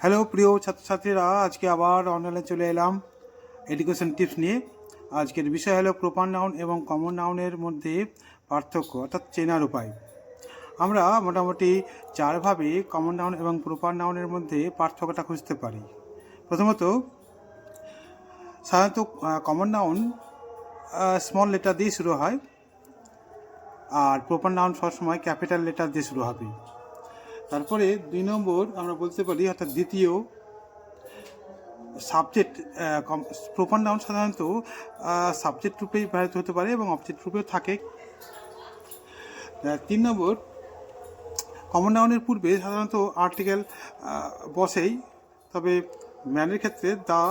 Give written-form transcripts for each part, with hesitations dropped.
Hello প্রিয় ছাত্রছাত্রীরা, আজকে আবার অনলাইনে চলে এলাম এডুকেশন টিপস নিয়ে। আজকের বিষয় হলো প্রপার নাউন এবং কমন নাউনের মধ্যে পার্থক্য অর্থাৎ চেনার উপায়। আমরা মোটামুটি চারভাবে কমন নাউন এবং প্রপার নাউনের মধ্যে পার্থক্যটা খুঁজতে পারি। প্রথমত, সাধারণত কমন নাউন স্মল লেটার দিয়ে শুরু হয়, আর প্রপার নাউন সবসময় ক্যাপিটাল লেটার দিয়ে শুরু হবে। তারপরে 2 নম্বর আমরা বলতে পারি, অর্থাৎ দ্বিতীয় সাবজেক্ট। প্রপার নাউন সাধারণত সাবজেক্ট রূপেই ব্যবহৃত হতে পারে এবং অবজেক্ট রূপেও থাকে। 3 নম্বর, কমন নাউনের পূর্বে সাধারণত আর্টিকেল বসেই, তবে ম্যানের ক্ষেত্রে দা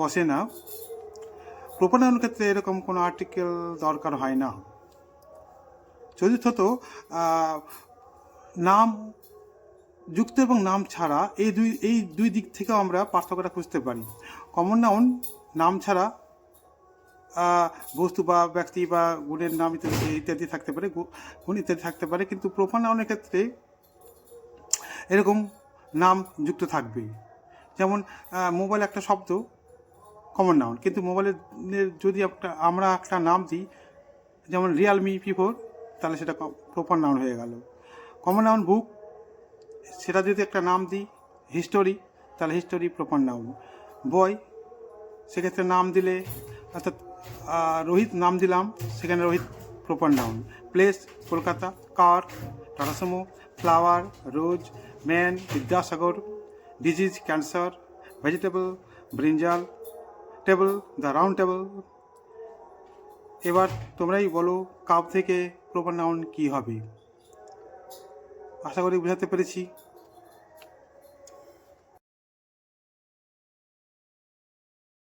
বসে না। প্রপার নাউনের ক্ষেত্রে এরকম কোনো আর্টিকেল দরকার হয় না। চতুর্থত, নাম যুক্ত এবং নাম ছাড়া এই দুই দিক থেকেও আমরা পার্থক্যটা খুঁজতে পারি। কমন নাউন নাম ছাড়া বস্তু বা ব্যক্তি বা গুণের নাম ইত্যাদি থাকতে পারে, গুণ ইত্যাদি থাকতে পারে, কিন্তু প্রপার নাউনের ক্ষেত্রে এরকম নাম যুক্ত থাকবে। যেমন মোবাইল একটা শব্দ, কমন নাউন, কিন্তু মোবাইলের যদি আমরা একটা নাম দিই, যেমন রিয়ালমি P4, তাহলে সেটা প্রপার নাউন হয়ে গেল। কমন নাউন বুক, সেটা যদি একটা নাম দিই হিস্টোরি, তাহলে হিস্টোরি প্রপার নাউন। বয়, সেক্ষেত্রে নাম দিলে, অর্থাৎ রোহিত নাম দিলাম, সেখানে Rohit proper noun. Place Kolkata, car tata Sumo, flower rose, man Vidyasagar, disease cancer, vegetable brinjal, table the round table. এবার তোমরাই বলো, কাপ থেকে প্রপার নাউন কী হবে। আশা করি বোঝাতে পেরেছি।